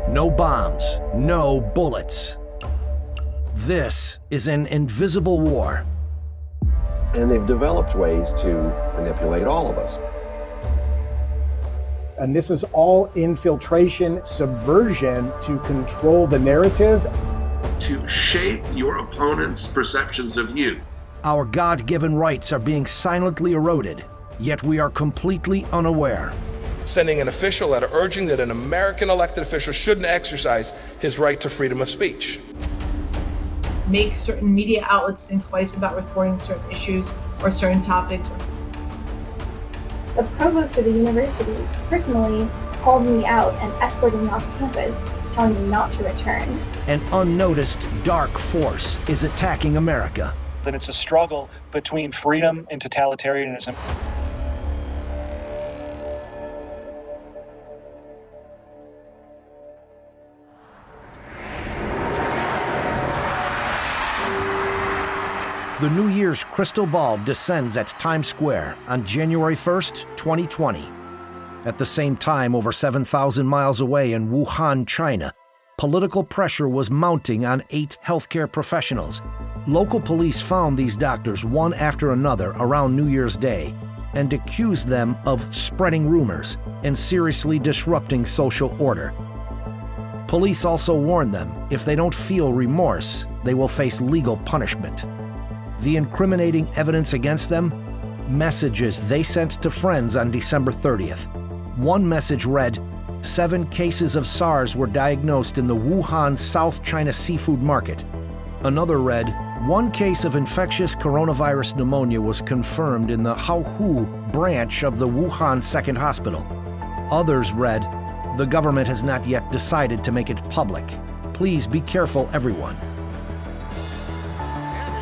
No bombs, no bullets. This is an invisible war. And they've developed ways to manipulate all of us. And this is all infiltration, subversion to control the narrative. To shape your opponent's perceptions of you. Our God-given rights are being silently eroded, yet we are completely unaware. Sending an official letter urging that an American elected official shouldn't exercise his right to freedom of speech. Make certain media outlets think twice about reporting certain issues or certain topics. The provost of the university personally called me out and escorted me off campus, telling me not to return. An unnoticed dark force is attacking America. That it's a struggle between freedom and totalitarianism. The New Year's crystal ball descends at Times Square on January 1st, 2020. At the same time, over 7,000 miles away in Wuhan, China, political pressure was mounting on 8 healthcare professionals. Local police found these doctors one after another around New Year's Day and accused them of spreading rumors and seriously disrupting social order. Police also warned them if they don't feel remorse, they will face legal punishment. The incriminating evidence against them? Messages they sent to friends on December 30th. One message read, 7 cases of SARS were diagnosed in the Wuhan, South China seafood market. Another read, 1 case of infectious coronavirus pneumonia was confirmed in the Haohu branch of the Wuhan Second Hospital. Others read, the government has not yet decided to make it public. Please be careful, everyone.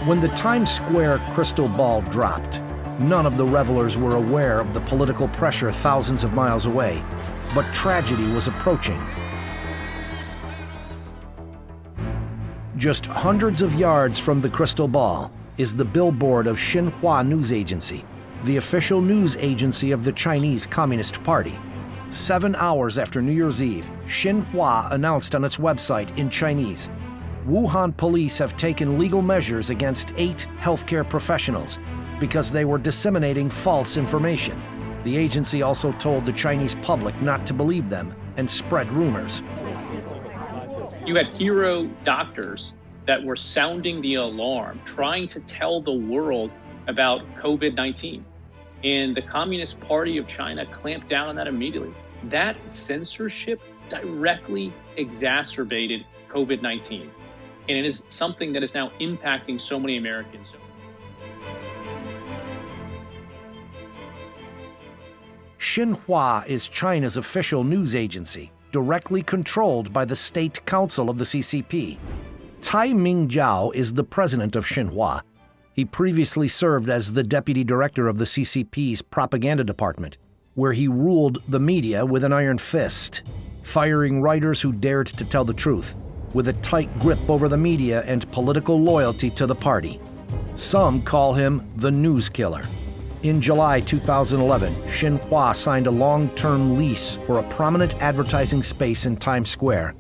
When the Times Square crystal ball dropped, none of the revelers were aware of the political pressure thousands of miles away, but tragedy was approaching. Just hundreds of yards from the crystal ball is the billboard of Xinhua News Agency, the official news agency of the Chinese Communist Party. 7 hours after New Year's Eve, Xinhua announced on its website in Chinese, Wuhan police have taken legal measures against 8 healthcare professionals because they were disseminating false information. The agency also told the Chinese public not to believe them and spread rumors. You had hero doctors that were sounding the alarm, trying to tell the world about COVID-19. And the Communist Party of China clamped down on that immediately. That censorship directly exacerbated COVID-19. And it is something that is now impacting so many Americans. Xinhua is China's official news agency, directly controlled by the State Council of the CCP. Cai Mingjiao is the president of Xinhua. He previously served as the deputy director of the CCP's propaganda department, where he ruled the media with an iron fist, firing writers who dared to tell the truth, with a tight grip over the media and political loyalty to the party. Some call him the news killer. In July 2011, Xinhua signed a long-term lease for a prominent advertising space in Times Square.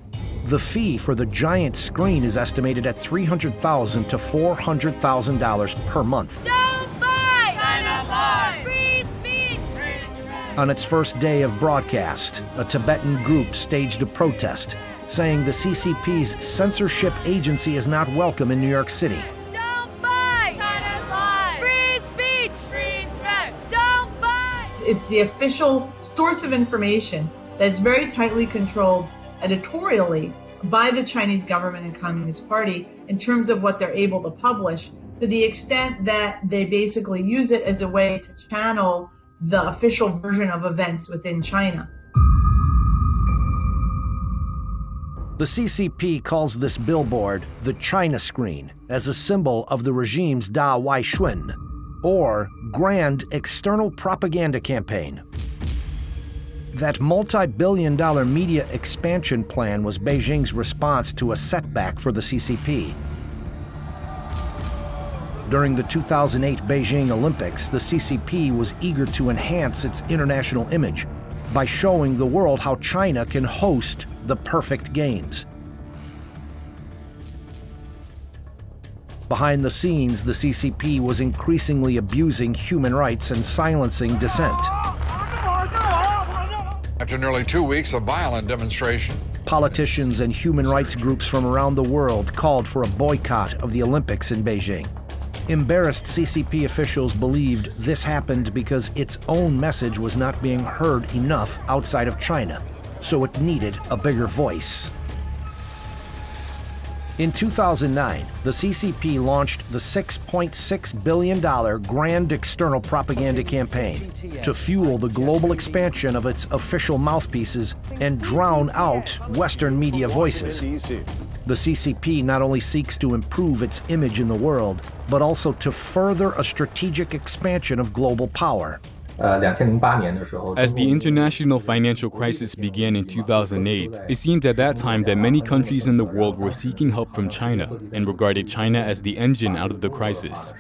The fee for the giant screen is estimated at $300,000 to $400,000 per month. Don't buy! China Live! Free speech! On its first day of broadcast, a Tibetan group staged a protest, saying the CCP's censorship agency is not welcome in New York City. Don't buy! China Live! Free speech! Free threat! Don't buy! It's the official source of information that is very tightly controlled editorially by the Chinese government and Communist Party in terms of what they're able to publish, to the extent that they basically use it as a way to channel the official version of events within China. The CCP calls this billboard the China screen as a symbol of the regime's Da Wai Shun, or Grand External Propaganda Campaign. That multi-billion-dollar media expansion plan was Beijing's response to a setback for the CCP. During the 2008 Beijing Olympics, the CCP was eager to enhance its international image by showing the world how China can host the perfect games. Behind the scenes, the CCP was increasingly abusing human rights and silencing dissent. After nearly 2 weeks of violent demonstration, Politicians and human rights groups from around the world called for a boycott of the Olympics in Beijing. Embarrassed CCP officials believed this happened because its own message was not being heard enough outside of China, so it needed a bigger voice. In 2009, the CCP launched the $6.6 billion Grand External Propaganda Campaign to fuel the global expansion of its official mouthpieces and drown out Western media voices. The CCP not only seeks to improve its image in the world, but also to further a strategic expansion of global power. As the international financial crisis began in 2008, it seemed at that time that many countries in the world were seeking help from China and regarded China as the engine out of the crisis.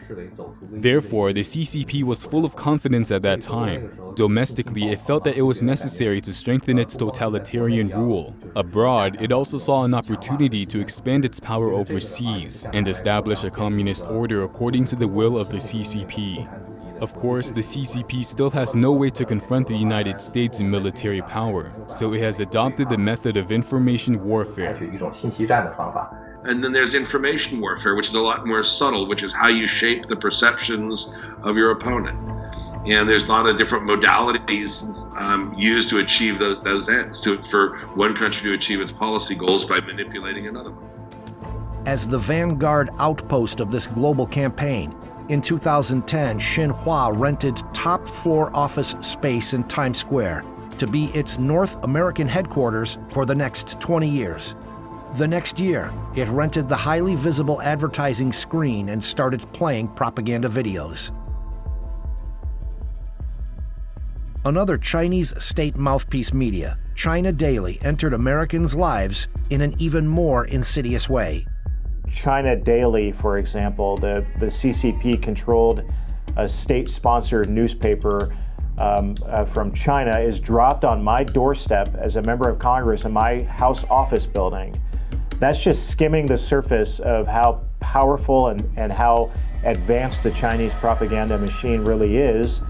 Therefore, the CCP was full of confidence at that time. Domestically, it felt that it was necessary to strengthen its totalitarian rule. Abroad, it also saw an opportunity to expand its power overseas and establish a communist order according to the will of the CCP. Of course, the CCP still has no way to confront the United States in military power, so it has adopted the method of information warfare. And then there's information warfare, which is a lot more subtle, which is how you shape the perceptions of your opponent. And there's a lot of different modalities used to achieve those ends, for one country to achieve its policy goals by manipulating another one. As the vanguard outpost of this global campaign, in 2010, Xinhua rented top-floor office space in Times Square to be its North American headquarters for the next 20 years. The next year, it rented the highly visible advertising screen and started playing propaganda videos. Another Chinese state mouthpiece media, China Daily, entered Americans' lives in an even more insidious way. China Daily, for example, the CCP controlled a state-sponsored newspaper from China, is dropped on my doorstep as a member of Congress in my House office building. That's just skimming the surface of how powerful and how advanced the Chinese propaganda machine really is.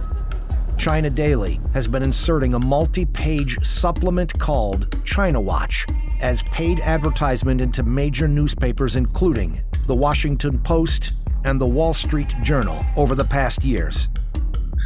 China Daily has been inserting a multi-page supplement called China Watch as paid advertisement into major newspapers including The Washington Post and The Wall Street Journal over the past years.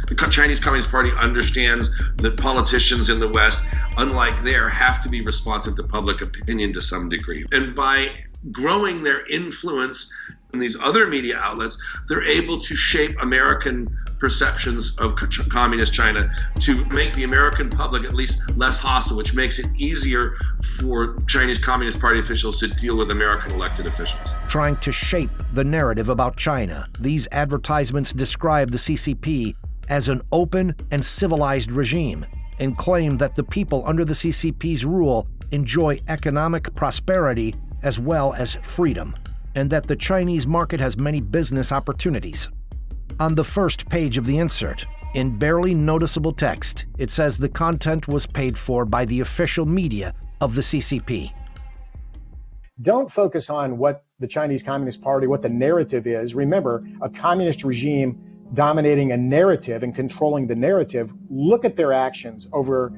The Chinese Communist Party understands that politicians in the West, unlike there, have to be responsive to public opinion to some degree. And by growing their influence in these other media outlets, they're able to shape American perceptions of communist China to make the American public at least less hostile, which makes it easier for Chinese Communist Party officials to deal with American elected officials. Trying to shape the narrative about China, these advertisements describe the CCP as an open and civilized regime and claim that the people under the CCP's rule enjoy economic prosperity as well as freedom, and that the Chinese market has many business opportunities. On the first page of the insert, in barely noticeable text, it says the content was paid for by the official media of the CCP. Don't focus on what the Chinese Communist Party, what the narrative is. Remember, a communist regime dominating a narrative and controlling the narrative. Look at their actions over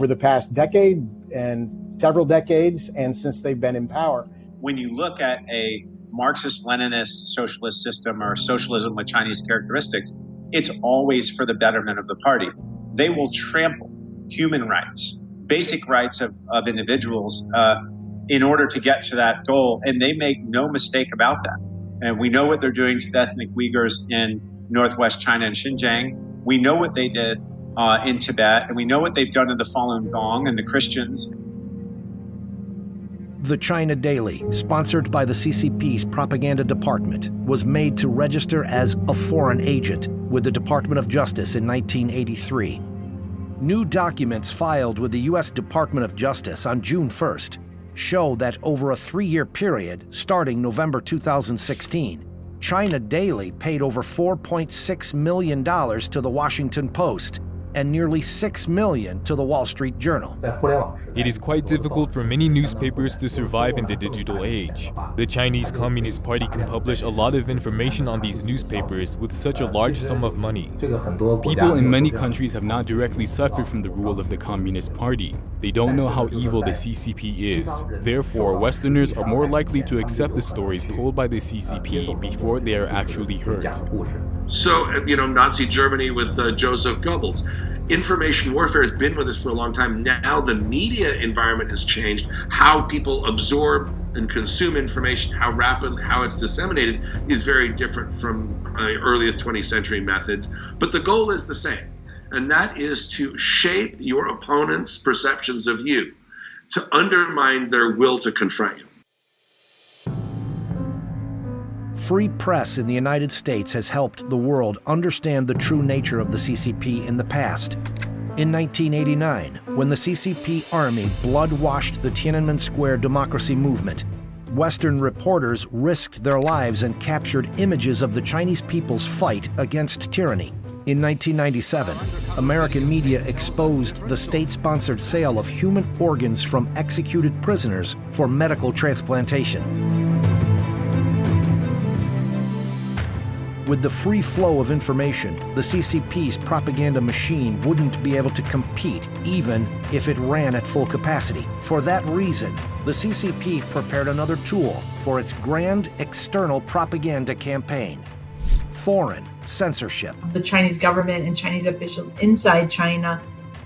the past decade and several decades and since they've been in power. When you look at a Marxist-Leninist socialist system or socialism with Chinese characteristics, it's always for the betterment of the party. They will trample human rights, basic rights of individuals in order to get to that goal, and they make no mistake about that. And we know what they're doing to the ethnic Uyghurs in northwest China and Xinjiang. We know what they did in Tibet, and we know what they've done to the Falun Gong and the Christians. The China Daily, sponsored by the CCP's propaganda department, was made to register as a foreign agent with the Department of Justice in 1983. New documents filed with the U.S. Department of Justice on June 1st show that over a 3-year period, starting November 2016, China Daily paid over $4.6 million to the Washington Post and nearly 6 million to the Wall Street Journal. It is quite difficult for many newspapers to survive in the digital age. The Chinese Communist Party can publish a lot of information on these newspapers with such a large sum of money. People in many countries have not directly suffered from the rule of the Communist Party. They don't know how evil the CCP is. Therefore, Westerners are more likely to accept the stories told by the CCP before they are actually heard. So, Nazi Germany with Joseph Goebbels. Information warfare has been with us for a long time. Now the media environment has changed. How people absorb and consume information, how it's disseminated is very different from earliest 20th century methods. But the goal is the same, and that is to shape your opponent's perceptions of you, to undermine their will to confront you. Free press in the United States has helped the world understand the true nature of the CCP in the past. In 1989, when the CCP army blood-washed the Tiananmen Square democracy movement, Western reporters risked their lives and captured images of the Chinese people's fight against tyranny. In 1997, American media exposed the state-sponsored sale of human organs from executed prisoners for medical transplantation. With the free flow of information, the CCP's propaganda machine wouldn't be able to compete even if it ran at full capacity. For that reason, the CCP prepared another tool for its grand external propaganda campaign: foreign censorship. The Chinese government and Chinese officials inside China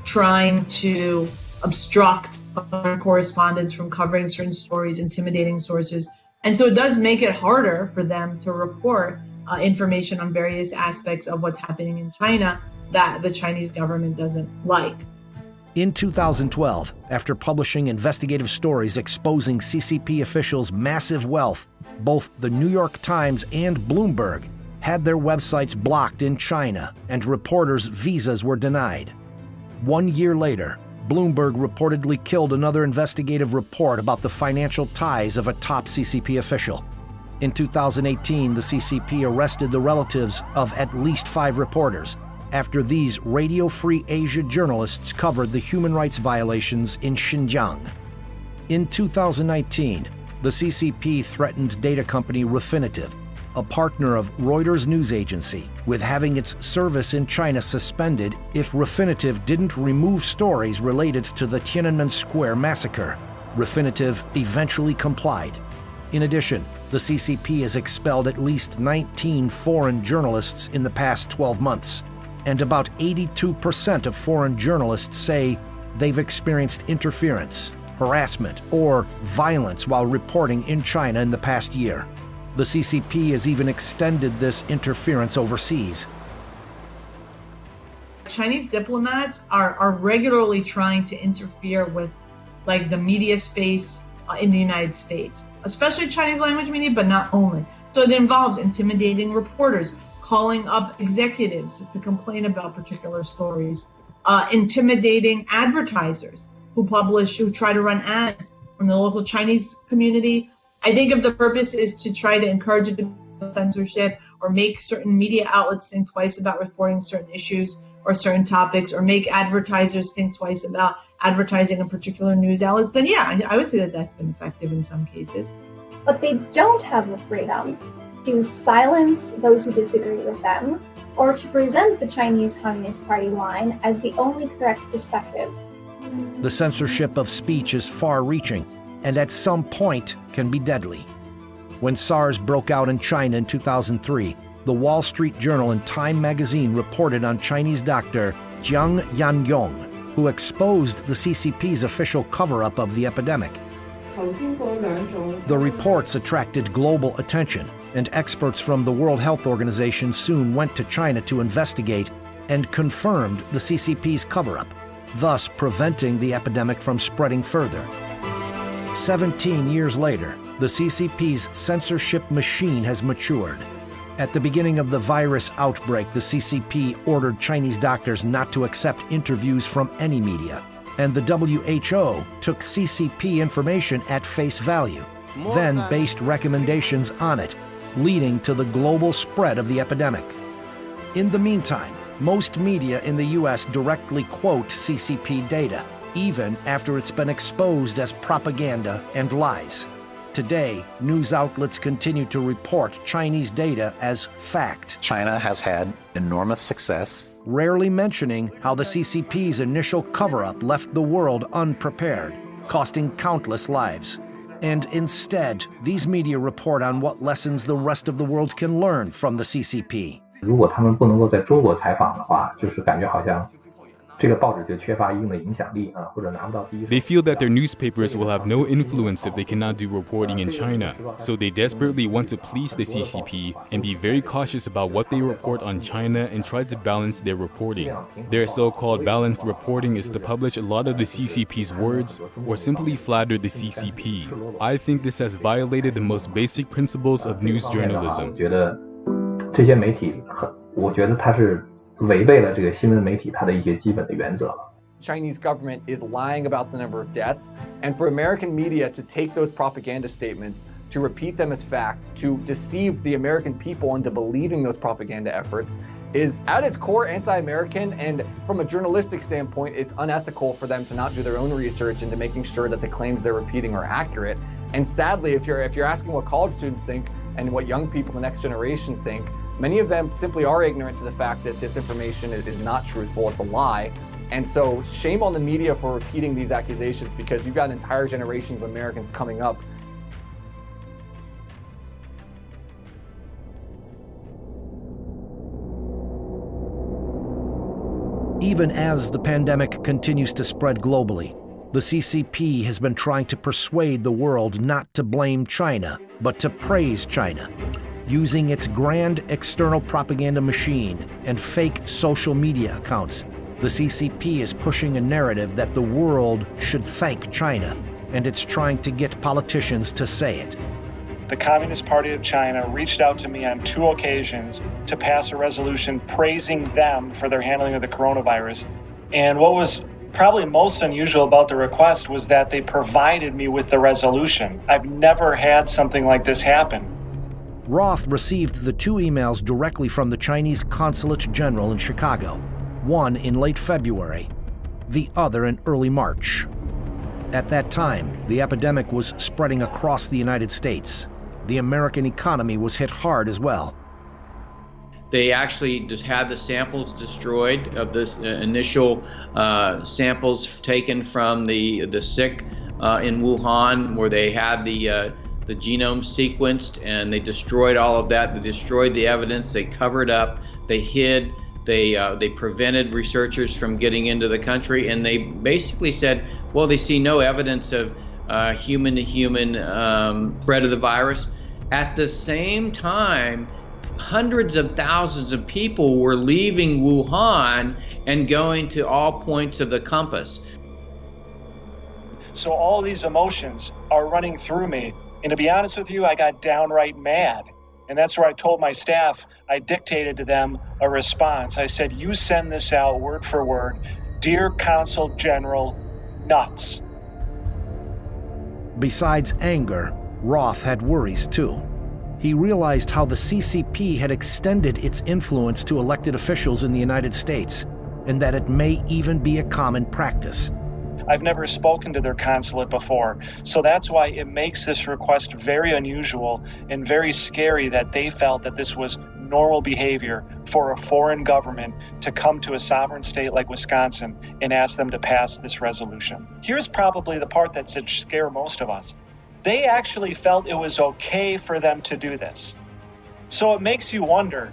trying to obstruct foreign correspondents from covering certain stories, intimidating sources. And so it does make it harder for them to report information on various aspects of what's happening in China that the Chinese government doesn't like. In 2012, after publishing investigative stories exposing CCP officials' massive wealth, both the New York Times and Bloomberg had their websites blocked in China, and reporters' visas were denied. 1 year later, Bloomberg reportedly killed another investigative report about the financial ties of a top CCP official. In 2018, the CCP arrested the relatives of at least 5 reporters after these Radio Free Asia journalists covered the human rights violations in Xinjiang. In 2019, the CCP threatened data company Refinitiv, a partner of Reuters news agency, with having its service in China suspended if Refinitiv didn't remove stories related to the Tiananmen Square massacre. Refinitiv eventually complied. In addition, the CCP has expelled at least 19 foreign journalists in the past 12 months, and about 82% of foreign journalists say they've experienced interference, harassment, or violence while reporting in China in the past year. The CCP has even extended this interference overseas. Chinese diplomats are regularly trying to interfere with the media space in the United States, especially Chinese language media, but not only. So it involves intimidating reporters, calling up executives to complain about particular stories, intimidating advertisers who try to run ads from the local Chinese community. I think if the purpose is to try to encourage censorship or make certain media outlets think twice about reporting certain issues or certain topics, or make advertisers think twice about advertising in particular news outlets, then yeah, I would say that that's been effective in some cases. But they don't have the freedom to silence those who disagree with them, or to present the Chinese Communist Party line as the only correct perspective. The censorship of speech is far-reaching, and at some point can be deadly. When SARS broke out in China in 2003, the Wall Street Journal and Time magazine reported on Chinese doctor Jiang Yanyong, who exposed the CCP's official cover-up of the epidemic. The reports attracted global attention, and experts from the World Health Organization soon went to China to investigate and confirmed the CCP's cover-up, thus preventing the epidemic from spreading further. 17 years later, the CCP's censorship machine has matured. At the beginning of the virus outbreak, the CCP ordered Chinese doctors not to accept interviews from any media, and the WHO took CCP information at face value, then based recommendations on it, leading to the global spread of the epidemic. In the meantime, Most media in the US directly quote CCP data, even after it's been exposed as propaganda and lies. Today, news outlets continue to report Chinese data as fact. China has had enormous success, rarely mentioning how the CCP's initial cover-up left the world unprepared, costing countless lives. And instead, these media report on what lessons the rest of the world can learn from the CCP. 如果他们不能够在中国采访的话，就是感觉好像这个报纸就缺乏一定的影响力啊，或者拿不到第一手。 They feel that their newspapers will have no influence if they cannot do reporting in China, so they desperately want to please the CCP and be very cautious about what they report on China and try to balance their reporting. Their so-called balanced reporting is to publish a lot of the CCP's words or simply flatter the CCP. I think this has violated the most basic principles of news journalism. 我觉得这些媒体我觉得它是违背了这个新闻媒体它的一些基本的原则。 Chinese government is lying about the number of deaths, and for American media to take those propaganda statements, to repeat them as fact, to deceive the American people into believing those propaganda efforts is at its core anti-American, and from a journalistic standpoint, it's unethical for them to not do their own research into making sure that the claims they're repeating are accurate. And sadly, if you're asking what college students think and what young people, the next generation think, many of them simply are ignorant to the fact that this information is not truthful, it's a lie. And so shame on the media for repeating these accusations, because you've got an entire generation of Americans coming up. Even as the pandemic continues to spread globally, the CCP has been trying to persuade the world not to blame China, but to praise China. Using its grand external propaganda machine and fake social media accounts, the CCP is pushing a narrative that the world should thank China, and it's trying to get politicians to say it. The Communist Party of China reached out to me on 2 occasions to pass a resolution praising them for their handling of the coronavirus. And what was probably most unusual about the request was that they provided me with the resolution. I've never had something like this happen. Roth received the 2 emails directly from the Chinese Consulate General in Chicago, one in late February, the other in early March. At that time, the epidemic was spreading across the United States. The American economy was hit hard as well. They actually just had the samples destroyed of this initial samples taken from the sick in Wuhan, where they had the genome sequenced, and they destroyed all of that. They destroyed the evidence. They covered up. They hid. They prevented researchers from getting into the country, and they basically said, well, they see no evidence of human-to-human spread of the virus. At the same time, hundreds of thousands of people were leaving Wuhan and going to all points of the compass. So all these emotions are running through me. And to be honest with you, I got downright mad. And that's where I told my staff, I dictated to them a response. I said, you send this out word for word. Dear Consul General, nuts. Besides anger, Roth had worries too. He realized how the CCP had extended its influence to elected officials in the United States, and that it may even be a common practice. I've never spoken to their consulate before, so that's why it makes this request very unusual and very scary that they felt that this was normal behavior for a foreign government to come to a sovereign state like Wisconsin and ask them to pass this resolution. Here's probably the part that should scare most of us. They actually felt it was okay for them to do this. So it makes you wonder,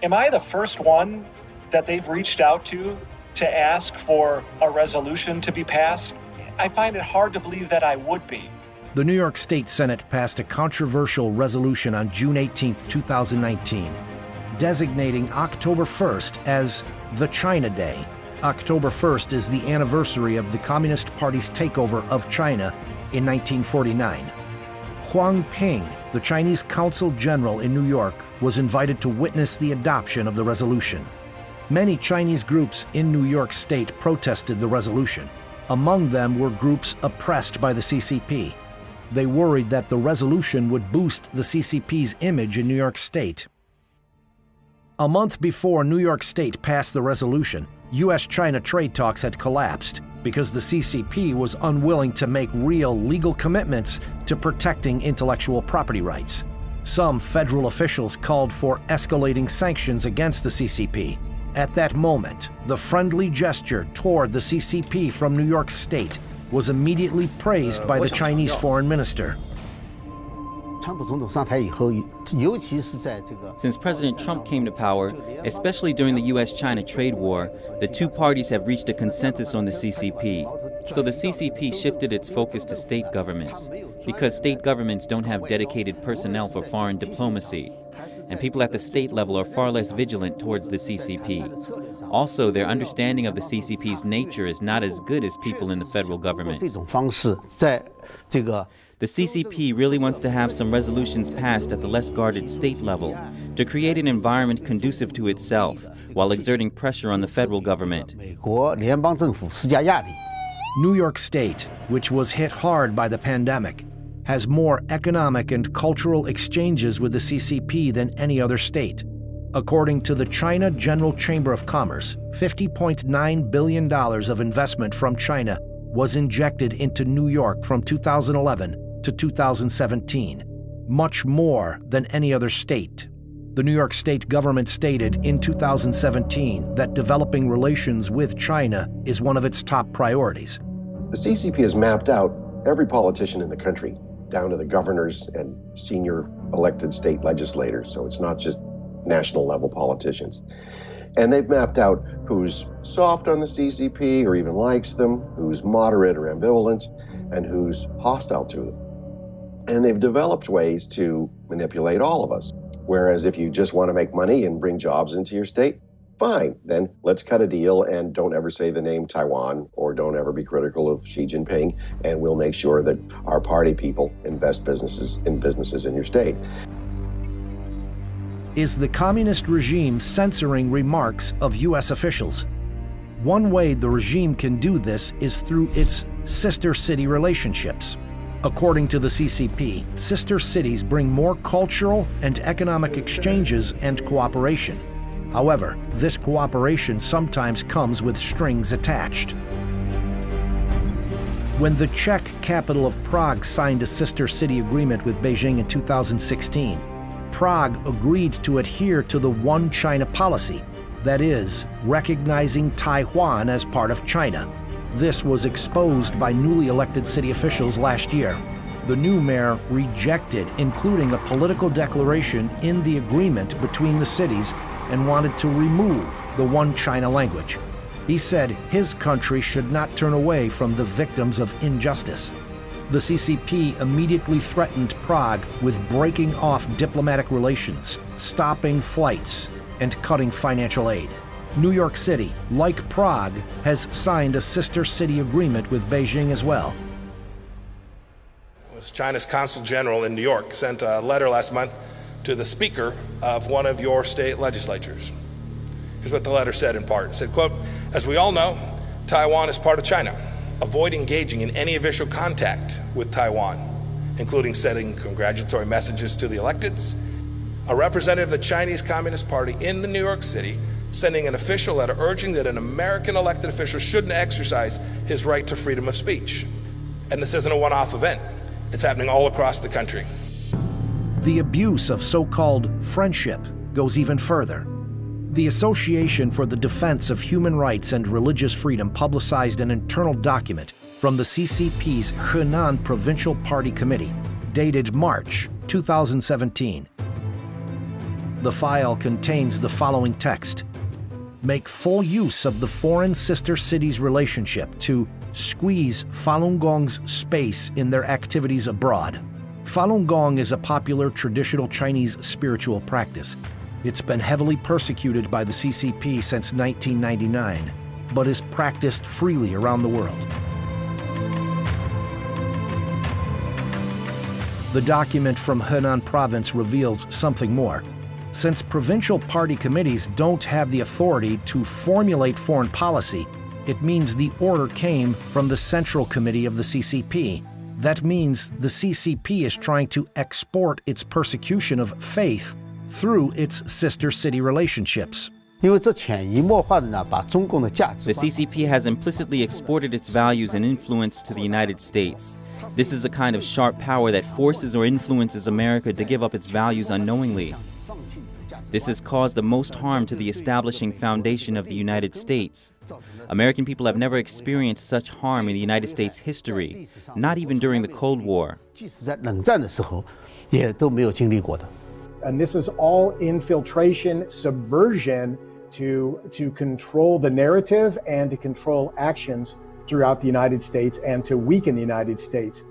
am I the first one that they've reached out to ask for a resolution to be passed? I find it hard to believe that I would be. The New York State Senate passed a controversial resolution on June 18, 2019, designating October 1st as the China Day. October 1st is the anniversary of the Communist Party's takeover of China in 1949. Huang Ping, the Chinese Consul General in New York, was invited to witness the adoption of the resolution. Many Chinese groups in New York State protested the resolution. Among them were groups oppressed by the CCP. They worried that the resolution would boost the CCP's image in New York State. A month before New York State passed the resolution, U.S.-China trade talks had collapsed because the CCP was unwilling to make real legal commitments to protecting intellectual property rights. Some federal officials called for escalating sanctions against the CCP. At that moment, the friendly gesture toward the CCP from New York State was immediately praised by the Chinese foreign minister. Since President Trump came to power, especially during the U.S.-China trade war, the two parties have reached a consensus on the CCP. So the CCP shifted its focus to state governments, because state governments don't have dedicated personnel for foreign diplomacy, and people at the state level are far less vigilant towards the CCP. Also, their understanding of the CCP's nature is not as good as people in the federal government. The CCP really wants to have some resolutions passed at the less guarded state level to create an environment conducive to itself while exerting pressure on the federal government. New York State, which was hit hard by the pandemic, has more economic and cultural exchanges with the CCP than any other state. According to the China General Chamber of Commerce, $50.9 billion of investment from China was injected into New York from 2011 to 2017, much more than any other state. The New York State government stated in 2017 that developing relations with China is one of its top priorities. The CCP has mapped out every politician in the country, down to the governors and senior elected state legislators, so it's not just national level politicians. And they've mapped out who's soft on the CCP or even likes them, who's moderate or ambivalent, and who's hostile to them. And they've developed ways to manipulate all of us. Whereas if you just want to make money and bring jobs into your state, fine, then let's cut a deal and don't ever say the name Taiwan or don't ever be critical of Xi Jinping, and we'll make sure that our party people invest in businesses in your state. Is the communist regime censoring remarks of U.S. officials? One way the regime can do this is through its sister city relationships. According to the CCP, sister cities bring more cultural and economic exchanges and cooperation. However, this cooperation sometimes comes with strings attached. When the Czech capital of Prague signed a sister city agreement with Beijing in 2016, Prague agreed to adhere to the One China policy, that is, recognizing Taiwan as part of China. This was exposed by newly elected city officials last year. The new mayor rejected including a political declaration in the agreement between the cities and wanted to remove the One China language. He said his country should not turn away from the victims of injustice. The CCP immediately threatened Prague with breaking off diplomatic relations, stopping flights, and cutting financial aid. New York City, like Prague, has signed a sister city agreement with Beijing as well. China's Consul General in New York sent a letter last month to the Speaker of one of your state legislatures. Here's what the letter said in part. It said, quote, "As we all know, Taiwan is part of China. Avoid engaging in any official contact with Taiwan, including sending congratulatory messages to the electeds. A representative of the Chinese Communist Party in the New York City sending an official letter urging that an American elected official shouldn't exercise his right to freedom of speech." And this isn't a one-off event. It's happening all across the country. The abuse of so-called friendship goes even further. The Association for the Defense of Human Rights and Religious Freedom publicized an internal document from the CCP's Henan Provincial Party Committee, dated March 2017. The file contains the following text: make full use of the foreign sister cities' relationship to squeeze Falun Gong's space in their activities abroad. Falun Gong is a popular traditional Chinese spiritual practice. It's been heavily persecuted by the CCP since 1999, but is practiced freely around the world. The document from Henan Province reveals something more. Since provincial party committees don't have the authority to formulate foreign policy, it means the order came from the Central Committee of the CCP. That means the CCP is trying to export its persecution of faith through its sister city relationships. The CCP has implicitly exported its values and influence to the United States. This is a kind of sharp power that forces or influences America to give up its values unknowingly. This has caused the most harm to the establishing foundation of the United States. American people have never experienced such harm in the United States history, not even during the Cold War. And this is all infiltration, subversion to control the narrative and to control actions throughout the United States and to weaken the United States.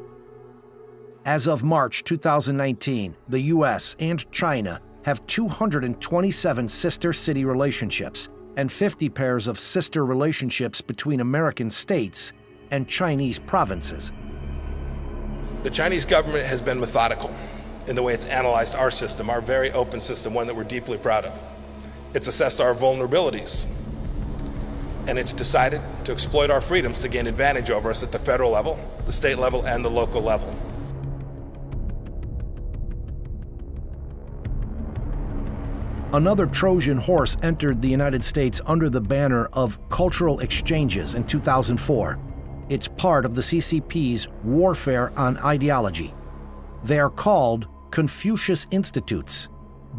As of March 2019, the U.S. and China have 227 sister city relationships and 50 pairs of sister relationships between American states and Chinese provinces. The Chinese government has been methodical in the way it's analyzed our system, our very open system, one that we're deeply proud of. It's assessed our vulnerabilities, and it's decided to exploit our freedoms to gain advantage over us at the federal level, the state level, and the local level. Another Trojan horse entered the United States under the banner of cultural exchanges in 2004. It's part of the CCP's warfare on ideology. They are called Confucius Institutes.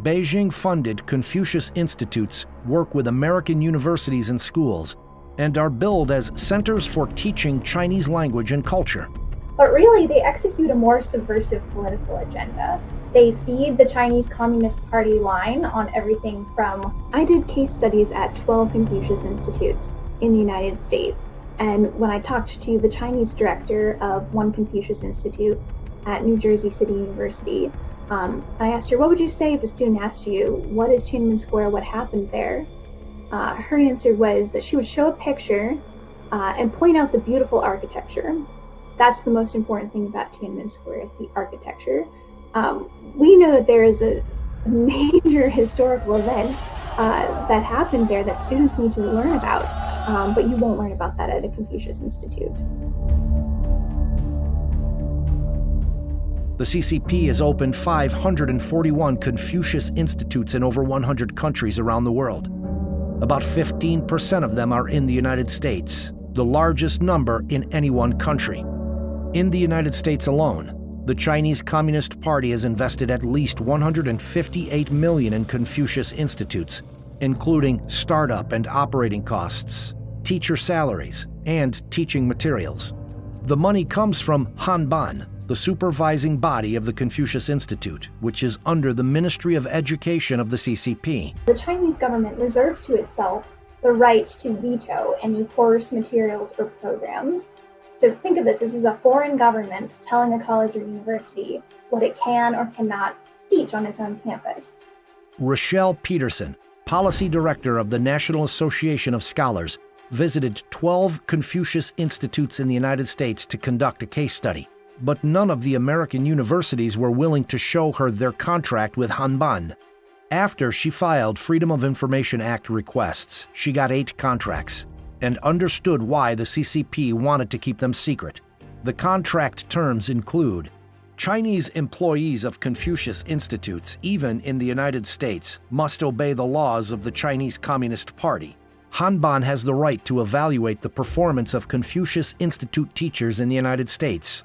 Beijing-funded Confucius Institutes work with American universities and schools and are billed as centers for teaching Chinese language and culture. But really, they execute a more subversive political agenda. They feed the Chinese Communist Party line on everything from... I did case studies at 12 Confucius Institutes in the United States, and when I talked to the Chinese director of one Confucius Institute at New Jersey City University, I asked her, what would you say if a student asked you, what is Tiananmen Square, what happened there? Her answer was that she would show a picture and point out the beautiful architecture. That's the most important thing about Tiananmen Square, the architecture. We know that there is a major historical event that happened there that students need to learn about, but you won't learn about that at a Confucius Institute. The CCP has opened 541 Confucius Institutes in over 100 countries around the world. About 15% of them are in the United States, the largest number in any one country. In the United States alone, the Chinese Communist Party has invested at least $158 million in Confucius Institutes, including startup and operating costs, teacher salaries, and teaching materials. The money comes from Hanban, the supervising body of the Confucius Institute, which is under the Ministry of Education of the CCP. The Chinese government reserves to itself the right to veto any course, materials, or programs. So think of this as a foreign government telling a college or university what it can or cannot teach on its own campus. Rochelle Peterson, policy director of the National Association of Scholars, visited 12 Confucius Institutes in the United States to conduct a case study. But none of the American universities were willing to show her their contract with Hanban. After she filed Freedom of Information Act requests, she got 8 contracts and understood why the CCP wanted to keep them secret. The contract terms include Chinese employees of Confucius Institutes, even in the United States, must obey the laws of the Chinese Communist Party. Hanban has the right to evaluate the performance of Confucius Institute teachers in the United States.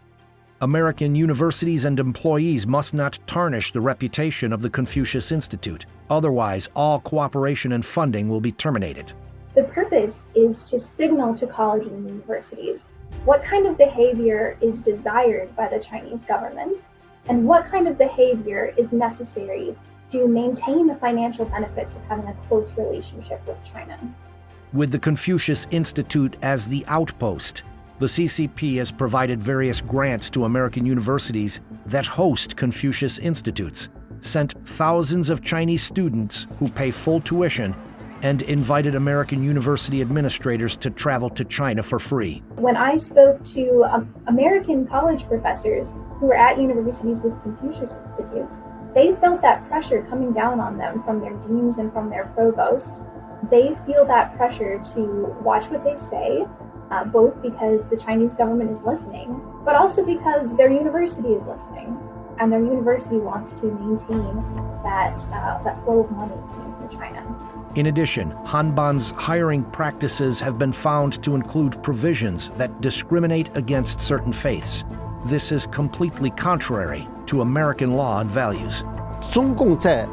American universities and employees must not tarnish the reputation of the Confucius Institute. Otherwise, all cooperation and funding will be terminated. The purpose is to signal to colleges and universities what kind of behavior is desired by the Chinese government and what kind of behavior is necessary to maintain the financial benefits of having a close relationship with China. With the Confucius Institute as the outpost, the CCP has provided various grants to American universities that host Confucius Institutes, sent thousands of Chinese students who pay full tuition, and invited American university administrators to travel to China for free. When I spoke to American college professors who were at universities with Confucius Institutes, they felt that pressure coming down on them from their deans and from their provosts. They feel that pressure to watch what they say, both because the Chinese government is listening, but also because their university is listening. and their university wants to maintain that flow of money coming from China. In addition, Hanban's hiring practices have been found to include provisions that discriminate against certain faiths. This is completely contrary to American law and values. The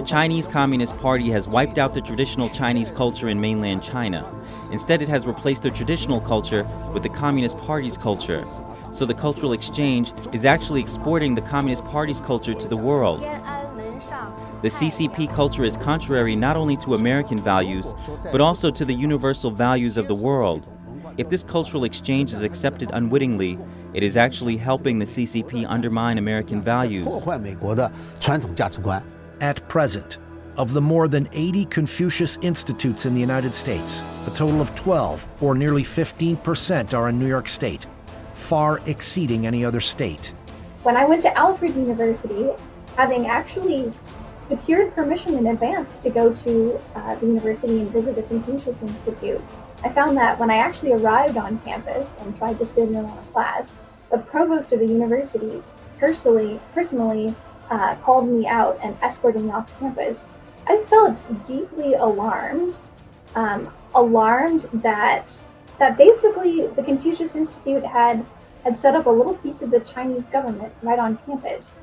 Chinese Communist Party has wiped out the traditional Chinese culture in mainland China. Instead, it has replaced the traditional culture with the Communist Party's culture. So the cultural exchange is actually exporting the Communist Party's culture to the world. The CCP culture is contrary not only to American values, but also to the universal values of the world. If this cultural exchange is accepted unwittingly, it is actually helping the CCP undermine American values. At present, of the more than 80 Confucius Institutes in the United States, a total of 12, or nearly 15%, are in New York State, far exceeding any other state. When I went to Alfred University, having actually secured permission in advance to go to the university and visit the Confucius Institute, I found that when I actually arrived on campus and tried to sit in on a class, the provost of the university personally called me out and escorted me off campus. I felt deeply alarmed, that basically the Confucius Institute had set up a little piece of the Chinese government right on campus.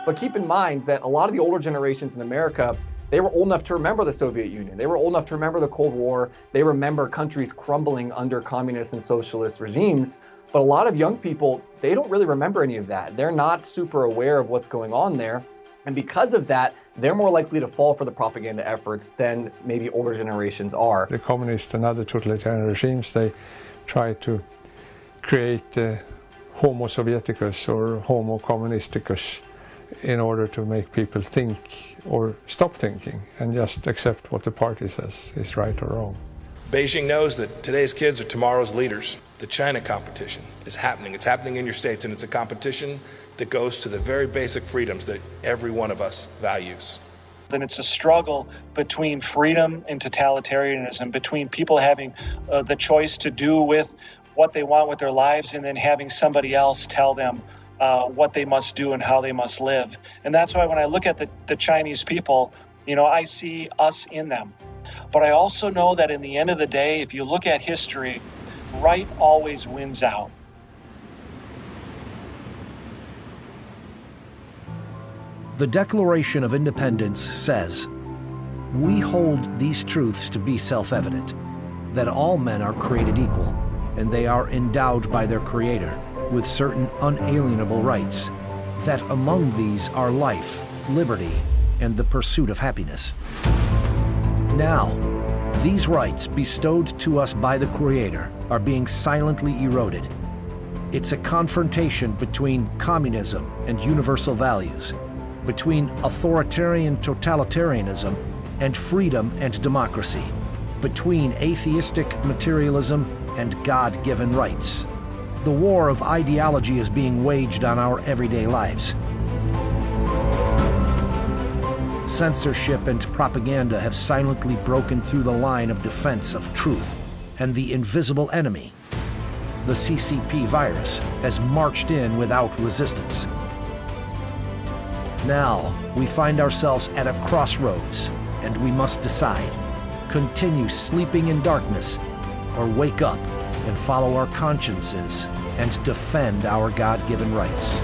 But keep in mind that a lot of the older generations in America, they were old enough to remember the Soviet Union. They were old enough to remember the Cold War. They remember countries crumbling under communist and socialist regimes. But a lot of young people, they don't really remember any of that. They're not super aware of what's going on there. And because of that, they're more likely to fall for the propaganda efforts than maybe older generations are. The communist and other totalitarian regimes, they try to create Homo Sovieticus or Homo Communisticus in order to make people think or stop thinking and just accept what the party says is right or wrong. Beijing knows that today's kids are tomorrow's leaders. The China competition is happening. It's happening in your states, and it's a competition that goes to the very basic freedoms that every one of us values. Then it's a struggle between freedom and totalitarianism, between people having the choice to do with what they want with their lives and then having somebody else tell them what they must do and how they must live. And that's why when I look at the Chinese people, I see us in them. But I also know that in the end of the day, if you look at history, right always wins out. The Declaration of Independence says, "We hold these truths to be self-evident, that all men are created equal, and they are endowed by their Creator with certain unalienable rights, that among these are life, liberty, and the pursuit of happiness." Now, these rights bestowed to us by the Creator are being silently eroded. It's a confrontation between communism and universal values, between authoritarian totalitarianism and freedom and democracy, between atheistic materialism and God-given rights. The war of ideology is being waged on our everyday lives. Censorship and propaganda have silently broken through the line of defense of truth, and the invisible enemy, the CCP virus, has marched in without resistance. Now, we find ourselves at a crossroads, and we must decide: continue sleeping in darkness, or wake up and follow our consciences and defend our God-given rights.